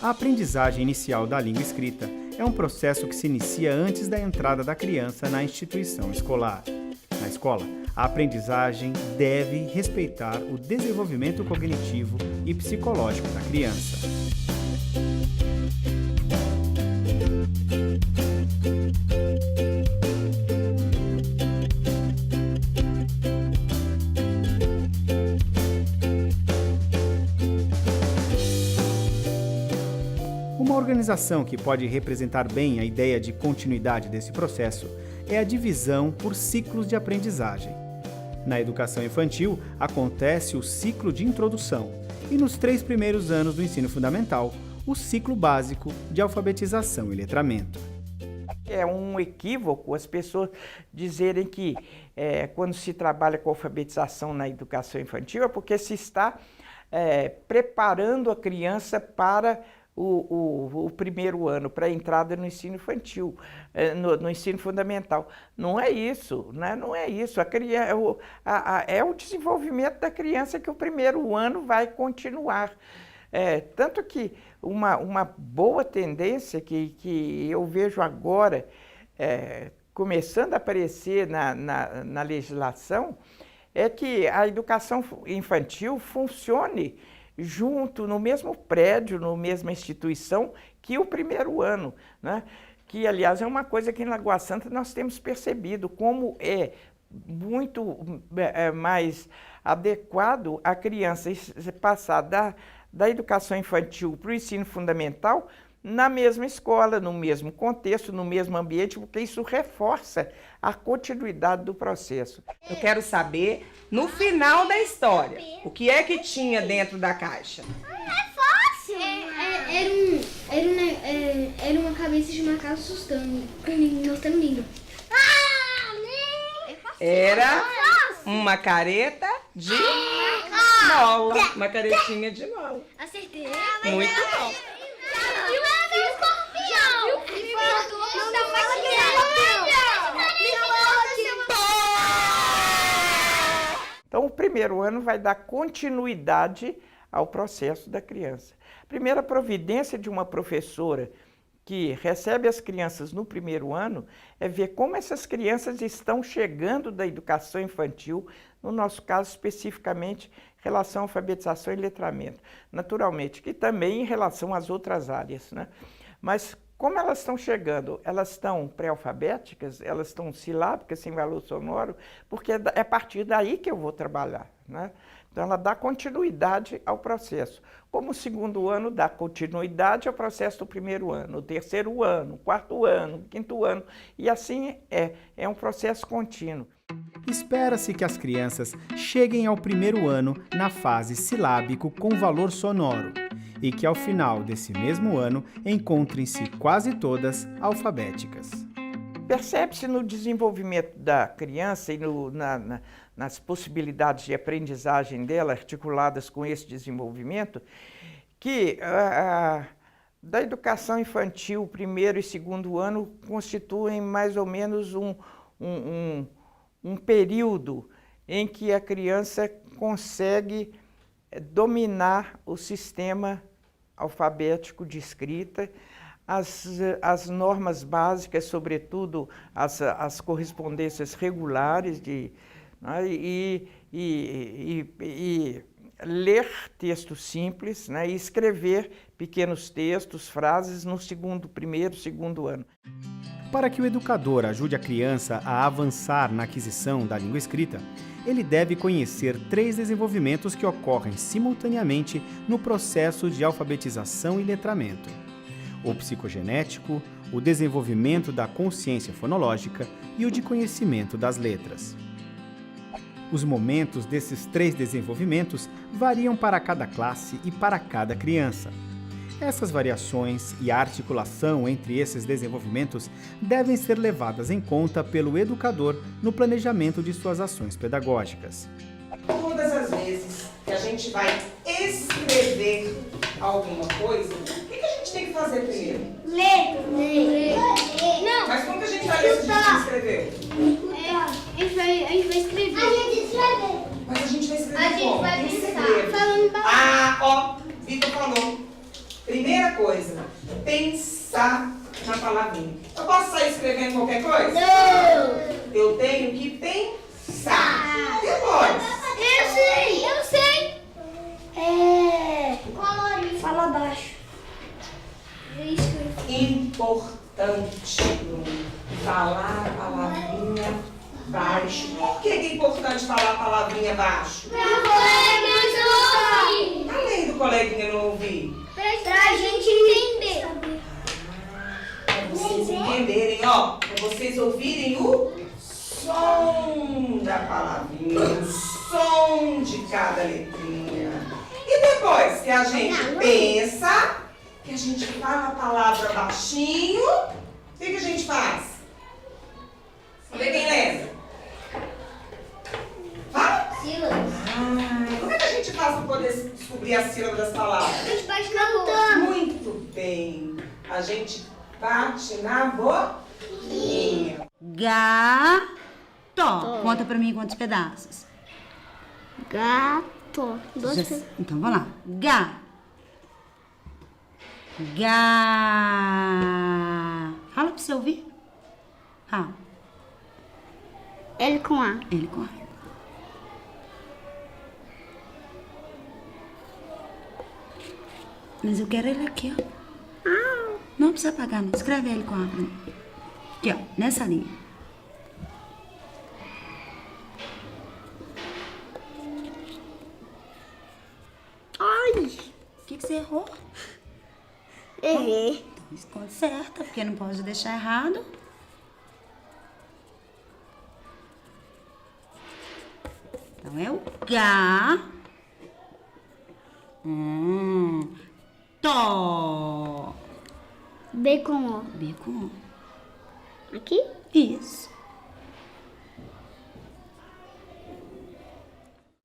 A aprendizagem inicial da língua escrita é um processo que se inicia antes da entrada da criança na instituição escolar. Na escola, a aprendizagem deve respeitar o desenvolvimento cognitivo e psicológico da criança. Uma organização que pode representar bem a ideia de continuidade desse processo é a divisão por ciclos de aprendizagem. Na educação infantil, acontece o ciclo de introdução e nos 3 primeiros anos do ensino fundamental, o ciclo básico de alfabetização e letramento. É um equívoco as pessoas dizerem que quando se trabalha com alfabetização na educação infantil é porque se está preparando a criança para o primeiro ano, para a entrada no ensino infantil, no ensino fundamental. Não é isso, né? Não é isso. É o desenvolvimento da criança que o primeiro ano vai continuar. Tanto que uma boa tendência que eu vejo agora começando a aparecer na legislação é que a educação infantil funcione junto, no mesmo prédio, na mesma instituição que o primeiro ano, né? Que, aliás, é uma coisa que em Lagoa Santa nós temos percebido, como é muito mais adequado a criança passar da educação infantil para o ensino fundamental na mesma escola, no mesmo contexto, no mesmo ambiente, porque isso reforça a continuidade do processo. Eu quero saber, no final da história, o que é que tinha dentro da caixa? É fácil! Era uma cabeça de macaco assustando, mostrando lindo. Era uma careta de mola. Uma caretinha de mola. Acertei. Muito bom. Então, o primeiro ano vai dar continuidade ao processo da criança. A primeira providência de uma professora que recebe as crianças no primeiro ano é ver como essas crianças estão chegando da educação infantil, no nosso caso especificamente, em relação à alfabetização e letramento. Naturalmente, que também em relação às outras áreas, né? Mas como elas estão chegando? Elas estão pré-alfabéticas, elas estão silábicas, sem valor sonoro, porque é a partir daí que eu vou trabalhar, né? Então, ela dá continuidade ao processo. Como o segundo ano dá continuidade ao processo do primeiro ano, o terceiro ano, o quarto ano, o quinto ano, e assim é um processo contínuo. Espera-se que as crianças cheguem ao primeiro ano na fase silábico com valor sonoro e que ao final desse mesmo ano encontrem-se quase todas alfabéticas. Percebe-se no desenvolvimento da criança e nas possibilidades de aprendizagem dela articuladas com esse desenvolvimento que da educação infantil, primeiro e segundo ano, constituem mais ou menos um período em que a criança consegue dominar o sistema alfabético de escrita, as normas básicas, sobretudo as correspondências regulares, né, e ler textos simples, né, e escrever pequenos textos, frases no primeiro, segundo ano. Para que o educador ajude a criança a avançar na aquisição da língua escrita, ele deve conhecer 3 desenvolvimentos que ocorrem simultaneamente no processo de alfabetização e letramento: o psicogenético, o desenvolvimento da consciência fonológica e o de conhecimento das letras. Os momentos desses 3 desenvolvimentos variam para cada classe e para cada criança. Essas variações e a articulação entre esses desenvolvimentos devem ser levadas em conta pelo educador no planejamento de suas ações pedagógicas. Todas as vezes que a gente vai escrever alguma coisa, o que a gente tem que fazer primeiro? Ler. Não. Mas como que a gente vai decidir o que escrever? A gente vai escrever. Mas a gente vai escrever A gente como? vai pensar. Escrever. Falando Vitor falou. Primeira coisa, pensar na palavrinha. Eu posso sair escrevendo qualquer coisa? Não! Eu tenho que pensar. Depois. Eu sei! Colorir. Fala baixo. Importante falar a palavrinha baixo. Por que é importante falar a palavrinha baixo? Além do coleguinha não ouvir. Pra gente entender. Para vocês entenderem, ó. Para vocês ouvirem o som da palavrinha, o som de cada letrinha. E depois que a gente pensa, que a gente fala a palavra baixinho, o que a gente faz? Vê quem lembra? Fala? Sílabas. Como é que a gente faz para poder descobrir a sílaba das palavras? A gente bate na boca. Muito bem. A gente bate na boquinha. Gato. Conta pra mim quantos pedaços. Gato. Então, vamos lá. Fala pra você ouvir. Fala. L com A. Ele com A. Mas eu quero ele aqui, ó. Não precisa apagar, não. Escreve ele com A pra mim. Aqui, ó. Nessa linha. Ai! O que você errou? Errei. Então, conserta, porque não pode deixar errado. Então, é o Tó. B com O. B com O. Aqui? Isso.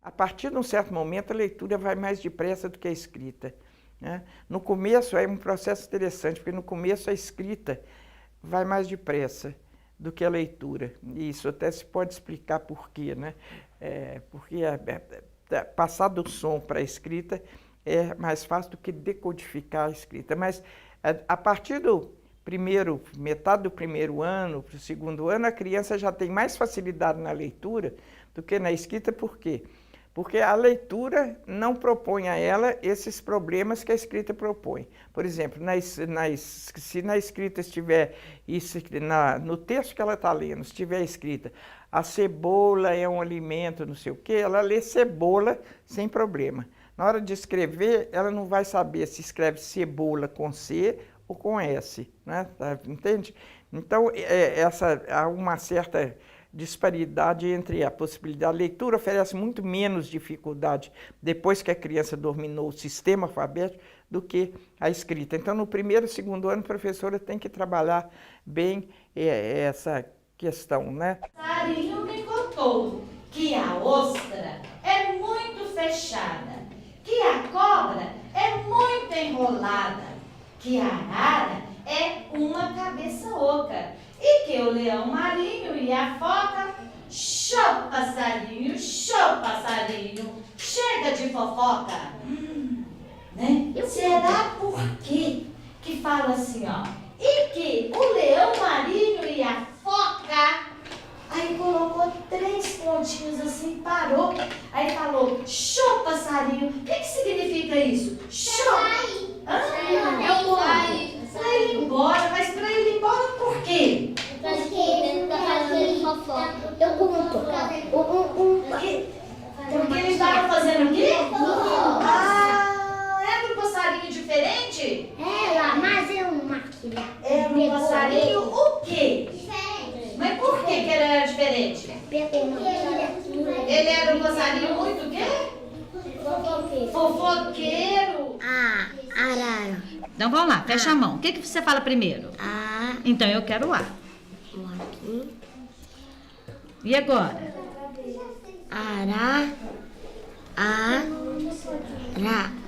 A partir de um certo momento, a leitura vai mais depressa do que a escrita, né? No começo é um processo interessante, porque no começo a escrita vai mais depressa do que a leitura. E isso até se pode explicar por quê, né? Porque passar do som para a escrita é mais fácil do que decodificar a escrita. Mas a partir do metade do primeiro ano para o segundo ano, a criança já tem mais facilidade na leitura do que na escrita. Por quê? Porque a leitura não propõe a ela esses problemas que a escrita propõe. Por exemplo, se na escrita estiver, no texto que ela está lendo, estiver escrita a cebola é um alimento, não sei o quê, ela lê cebola sem problema. Na hora de escrever, ela não vai saber se escreve cebola com C ou com S, né? Entende? Então, há uma certa disparidade entre a possibilidade. A leitura oferece muito menos dificuldade depois que a criança dominou o sistema alfabético do que a escrita. Então, no primeiro e segundo ano, a professora tem que trabalhar bem essa questão, né? Passarinho me contou que a ostra é muito fechada, que a cobra é muito enrolada, que a arara é uma cabeça oca e que o leão marinho e a foca, show passarinho, chega de fofoca. Né? Será por quê que fala assim, ó? E que o leão marinho e a foca, aí colocou 3 pontinhos assim, parou, aí falou, show passarinho. O que significa isso? Show. É o ponto. Pra ele ir embora, mas pra ele ir embora por quê? Porque ele tá fazendo fofoca. Eu conto. Porque ele estava fazendo o quê? Era um passarinho diferente? Mas é uma máquina. Era um passarinho o quê? Diferente. Mas por que ele era diferente? Pegou uma Ele era um passarinho muito o quê? Fofoqueiro. Arara. Então, vamos lá. Fecha a mão. O que você fala primeiro? Então, eu quero o A. Aqui. E agora?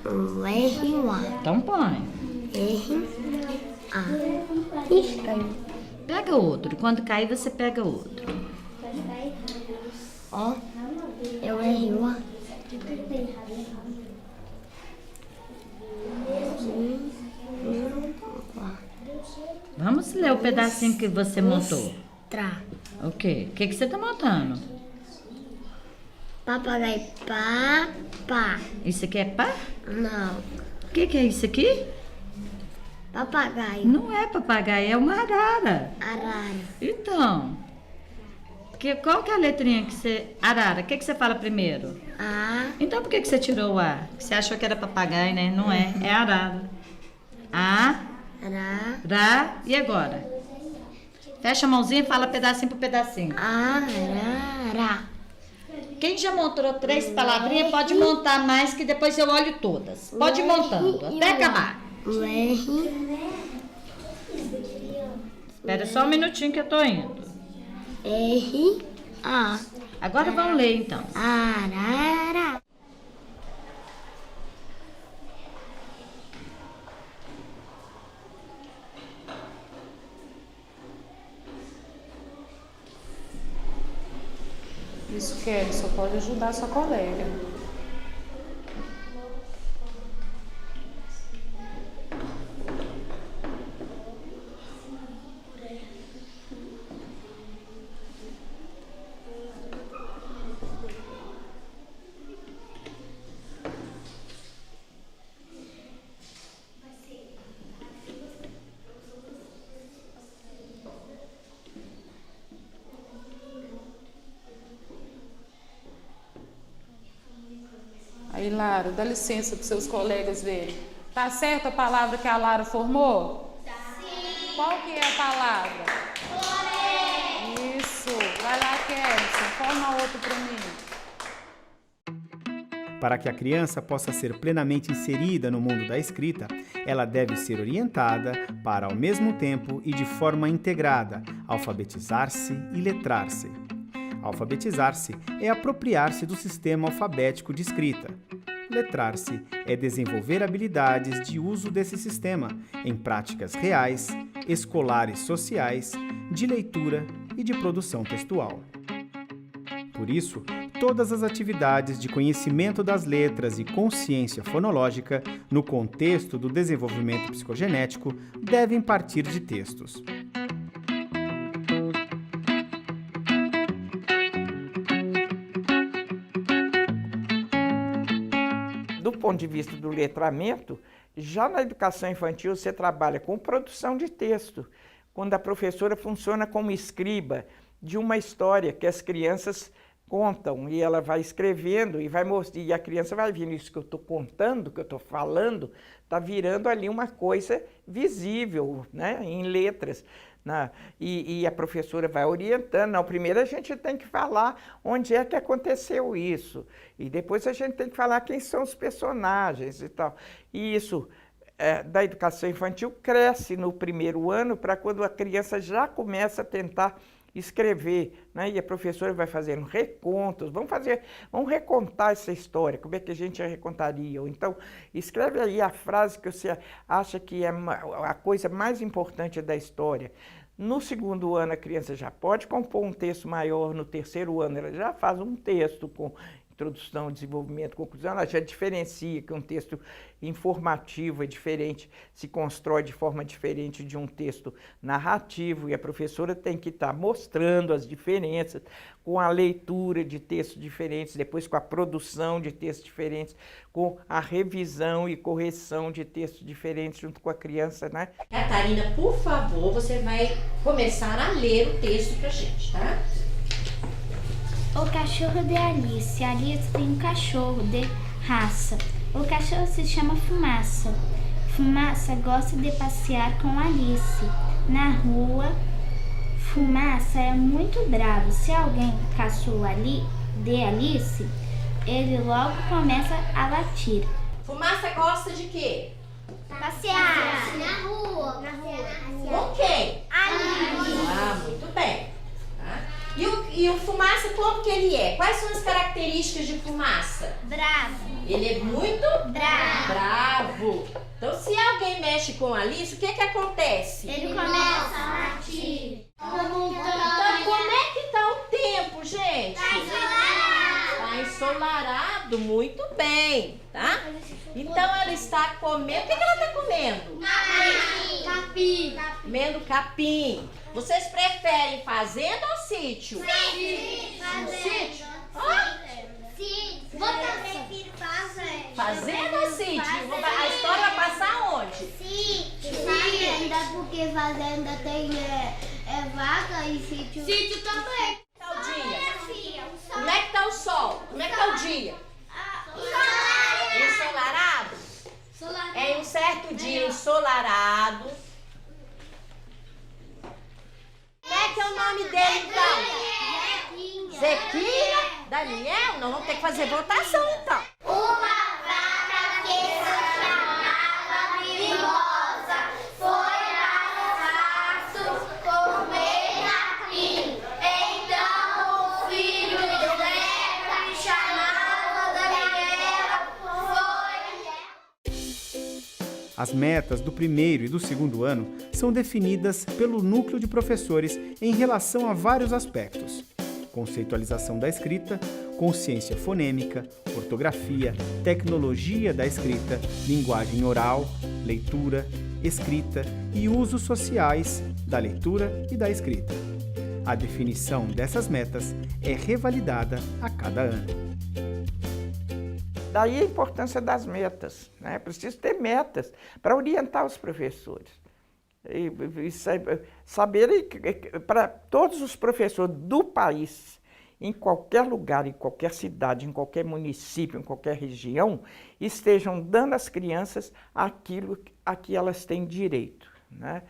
O R, o A. Então, põe. R, A. Estranho. Pega outro. Quando cair, você pega outro. Ó, é o R, o A. Vamos ler o pedacinho que você montou. Tra. O quê? O que você tá montando? Papagaio pá. Isso aqui é pá? Não. O que é isso aqui? Papagaio. Não é papagaio, é uma arara. Arara. Então, qual que é a letrinha que você... Arara, o que você fala primeiro? A. Então por que você tirou o A? Você achou que era papagaio, né? Não é, é arara. A, Ra. ra, e agora? Fecha a mãozinha e fala pedacinho por pedacinho. Arara. Quem já montou 3 palavrinhas pode montar mais, que depois eu olho todas. Pode ir montando, até acabar. O R. Espera só um minutinho que eu tô indo. R. A. Agora vamos ler, então. Arara. Isso, Kelly, só pode ajudar a sua colega. Aí, Lara, dá licença para seus colegas verem. Tá certa a palavra que a Lara formou? Sim. Qual que é a palavra? Floresta. Isso. Vai lá, Kelson, forma outra para mim. Para que a criança possa ser plenamente inserida no mundo da escrita, ela deve ser orientada para, ao mesmo tempo e de forma integrada, alfabetizar-se e letrar-se. Alfabetizar-se é apropriar-se do sistema alfabético de escrita. Letrar-se é desenvolver habilidades de uso desse sistema em práticas reais, escolares sociais, de leitura e de produção textual. Por isso, todas as atividades de conhecimento das letras e consciência fonológica, no contexto do desenvolvimento psicogenético, devem partir de textos. Do ponto de vista do letramento, já na educação infantil você trabalha com produção de texto, quando a professora funciona como escriba de uma história que as crianças contam e ela vai escrevendo e vai mostrando, e a criança vai vendo isso que eu estou contando, que eu estou falando, está virando ali uma coisa visível, né, em letras. E a professora vai orientando. Não, primeiro a gente tem que falar onde é que aconteceu isso. E depois a gente tem que falar quem são os personagens e tal. E isso da educação infantil cresce no primeiro ano para quando a criança já começa a tentar escrever, né? E a professora vai fazendo recontos, vamos recontar essa história, como é que a gente a recontaria? Ou então, escreve aí a frase que você acha que é a coisa mais importante da história. No segundo ano, a criança já pode compor um texto maior, no terceiro ano ela já faz um texto com introdução, desenvolvimento, conclusão, ela já diferencia que um texto informativo é diferente, se constrói de forma diferente de um texto narrativo, e a professora tem que estar mostrando as diferenças com a leitura de textos diferentes, depois com a produção de textos diferentes, com a revisão e correção de textos diferentes junto com a criança, né? Catarina, por favor, você vai começar a ler o texto pra gente, tá? O cachorro de Alice. Alice tem um cachorro de raça. O cachorro se chama Fumaça. Fumaça gosta de passear com Alice na rua. Fumaça é muito bravo. Se alguém caçou ali de Alice, ele logo começa a latir. Fumaça gosta de quê? Passear na rua. Com quem? Alice. Ah, muito bem. Tá? E o Fumaça, como que ele é? Quais são as características de Fumaça? Bravo. Ele é muito bravo. Então, se alguém mexe com Alice, o que que acontece? Ele começa a latir. Então, como é que tá o tempo, gente? Tá ensolarado, muito bem, tá? Então ela está comendo. O que ela está comendo? Capim. Comendo capim. Vocês preferem fazenda ou sítio? Sítio. Sim. Fazenda ou sítio? A história vai passar onde? Fazenda, porque fazenda tem vaca e sítio. Sítio também. Como é que tá o dia? Como é que tá o sol? Como é que tá o dia? Ensolarado? É um certo dia ensolarado. Como é que é o nome dele então? Zequinha? Daniel? Não, vamos ter que fazer votação então. Uma vaca que se chamava Mimosa foi lá no pasto comer capim. Então o filho dela, que chamava Daniela, foi. As metas do primeiro e do segundo ano são definidas pelo núcleo de professores em relação a vários aspectos: conceitualização da escrita, consciência fonêmica, ortografia, tecnologia da escrita, linguagem oral, leitura, escrita e usos sociais da leitura e da escrita. A definição dessas metas é revalidada a cada ano. Daí a importância das metas, né? Preciso ter metas para orientar os professores. E saberem, para todos os professores do país, em qualquer lugar, em qualquer cidade, em qualquer município, em qualquer região, estejam dando às crianças aquilo a que elas têm direito, né?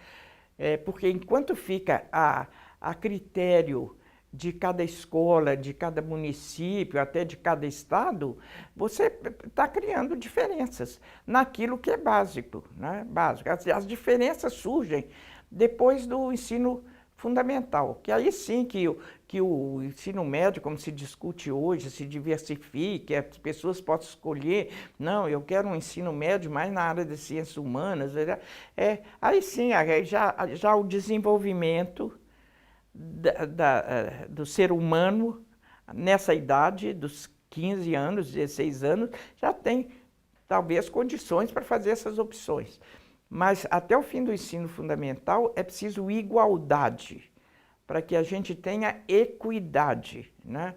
Porque enquanto fica a critério de cada escola, de cada município, até de cada estado, você está criando diferenças naquilo que é básico, né? Básico. As diferenças surgem depois do ensino fundamental, que aí sim que o ensino médio, como se discute hoje, se diversifique, as pessoas possam escolher, não, eu quero um ensino médio mais na área de ciências humanas, aí sim, já o desenvolvimento do ser humano nessa idade, dos 15 anos, 16 anos, já tem talvez condições para fazer essas opções. Mas até o fim do ensino fundamental é preciso igualdade, para que a gente tenha equidade, né?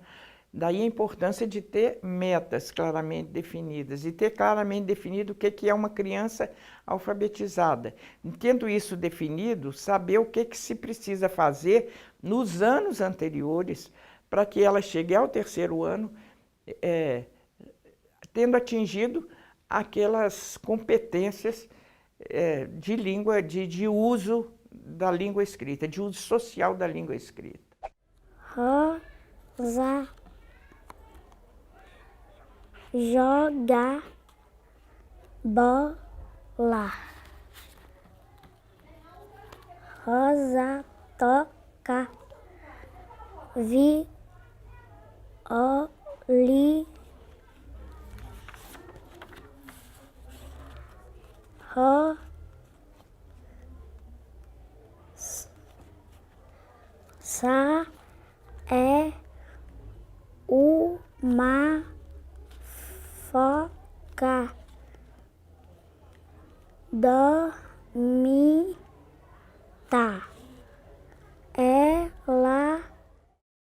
Daí a importância de ter metas claramente definidas e ter claramente definido o que é uma criança alfabetizada. Tendo isso definido, saber o que se precisa fazer nos anos anteriores para que ela chegue ao terceiro ano tendo atingido aquelas competências de língua, de uso da língua escrita, de uso social da língua escrita. Rosa joga bola. Rosa toca violino. Rosa é uma foca. Dormita. Ela